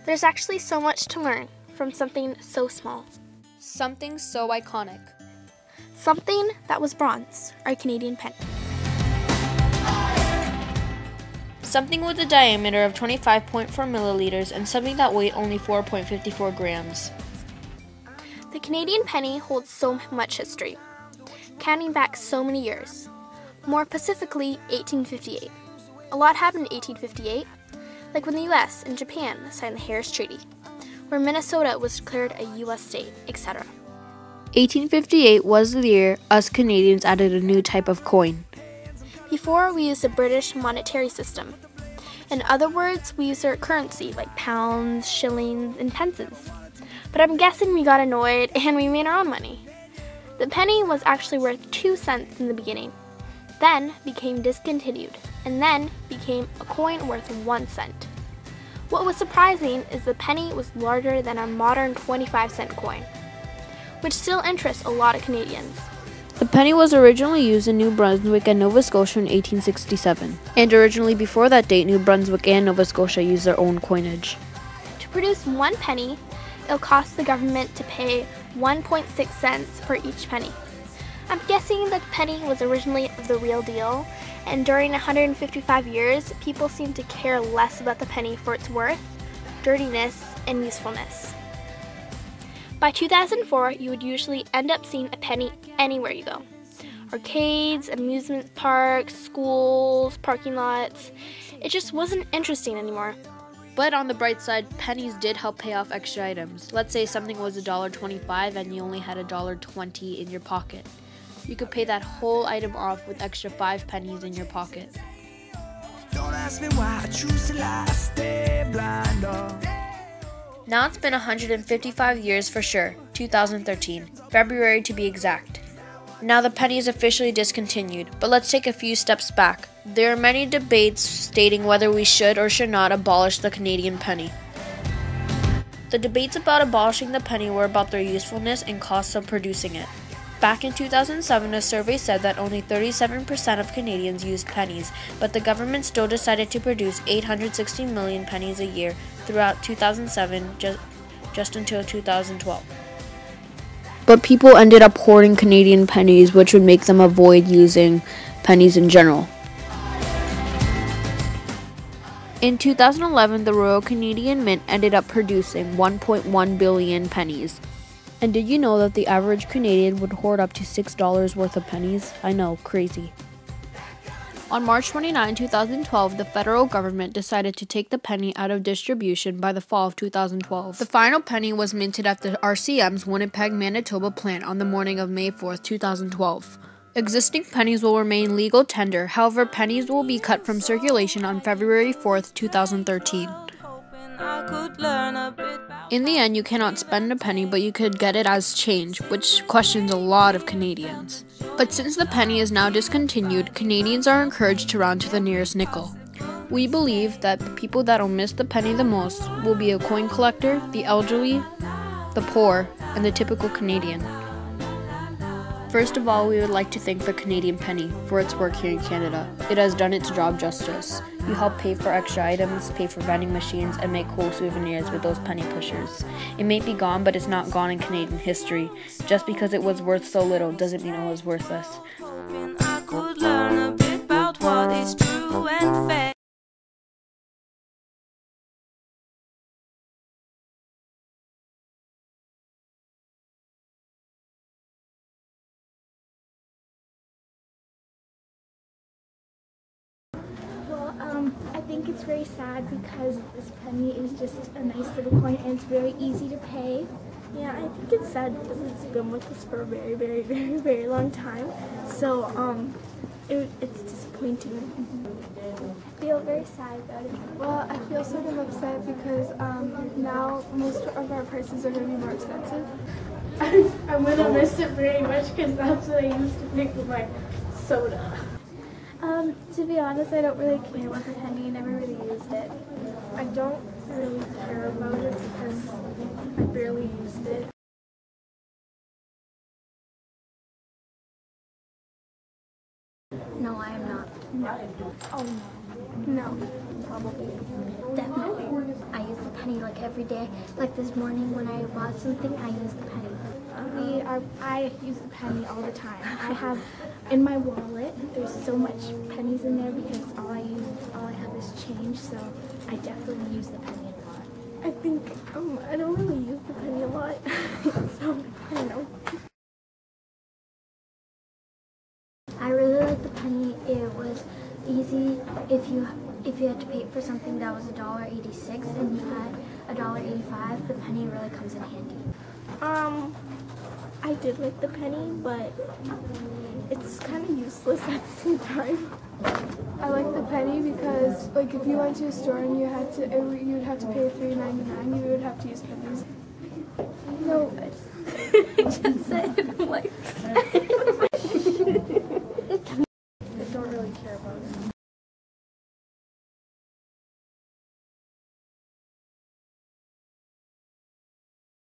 There's actually so much to learn from something so small. Something so iconic. Something that was bronze, our Canadian penny. Something with a diameter of 25.4 milliliters and something that weighed only 4.54 grams. The Canadian penny holds so much history, counting back so many years. More specifically, 1858. A lot happened in 1858, like when the US and Japan signed the Harris Treaty, where Minnesota was declared a US state, etc. 1858 was the year us Canadians added a new type of coin. Before, we used the British monetary system. In other words, we used our currency like pounds, shillings, and pences. But I'm guessing we got annoyed and we made our own money. The penny was actually worth 2 cents in the beginning, then became discontinued, and then became a coin worth 1 cent. What was surprising is the penny was larger than a modern 25-cent coin, which still interests a lot of Canadians. The penny was originally used in New Brunswick and Nova Scotia in 1867, and originally before that date, New Brunswick and Nova Scotia used their own coinage. To produce 1 penny, it'll cost the government to pay 1.6 cents for each penny. I'm guessing that the penny was originally the real deal, and during 155 years, people seemed to care less about the penny for its worth, dirtiness, and usefulness. By 2004, you would usually end up seeing a penny anywhere you go. Arcades, amusement parks, schools, parking lots. It just wasn't interesting anymore. But on the bright side, pennies did help pay off extra items. Let's say something was $1.25 and you only had $1.20 in your pocket. You could pay that whole item off with extra 5 pennies in your pocket. Don't ask me why I choose to lie, stay blind. Now it's been 155 years for sure, 2013, February to be exact. Now the penny is officially discontinued, but let's take a few steps back. There are many debates stating whether we should or should not abolish the Canadian penny. The debates about abolishing the penny were about their usefulness and costs of producing it. Back in 2007, a survey said that only 37% of Canadians used pennies, but the government still decided to produce 860 million pennies a year throughout 2007 just until 2012. But people ended up hoarding Canadian pennies, which would make them avoid using pennies in general. In 2011, the Royal Canadian Mint ended up producing 1.1 billion pennies. And did you know that the average Canadian would hoard up to $6 worth of pennies? I know, crazy. On March 29, 2012, the federal government decided to take the penny out of distribution by the fall of 2012. The final penny was minted at the RCM's Winnipeg, Manitoba plant on the morning of May 4, 2012. Existing pennies will remain legal tender, however, pennies will be cut from circulation on February 4, 2013. In the end, you cannot spend a penny, but you could get it as change, which questions a lot of Canadians. But since the penny is now discontinued, Canadians are encouraged to round to the nearest nickel. We believe that the people that will miss the penny the most will be a coin collector, the elderly, the poor, and the typical Canadian. First of all, we would like to thank the Canadian penny for its work here in Canada. It has done its job justice. You help pay for extra items, pay for vending machines, and make cool souvenirs with those penny pushers. It may be gone, but it's not gone in Canadian history. Just because it was worth so little doesn't mean it was worthless. I could learn a bit about what is true and fair. I think it's very sad because this penny is just a nice little coin and it's very easy to pay. Yeah, I think it's sad because it's been with us for a very, very, very, very long time. So, it's disappointing. I feel very sad about it. Well, I feel sort of upset because now most of our prices are going to be more expensive. I'm going to miss it very much because that's what I used to pay for my soda. To be honest, I don't really care about the penny. I never really used it. I don't really care about it because I barely used it. No, I am not. No. Oh, no. No. probably. Definitely. I use the penny like every day. Like this morning when I bought something, I used the penny. I use the penny all the time. I have in my wallet. There's so much pennies in there because all I have is change. So I definitely use the penny a lot. I think I don't really use the penny a lot. So I don't know. I really like the penny. It was easy if you had to pay for something that was $1.86 and you had $1.85. The penny really comes in handy. I did like the penny, but it's kind of useless at the same time. I like the penny because, like, if you went to a store and you'd have to pay $3.99, you would have to use pennies. No, I just said like.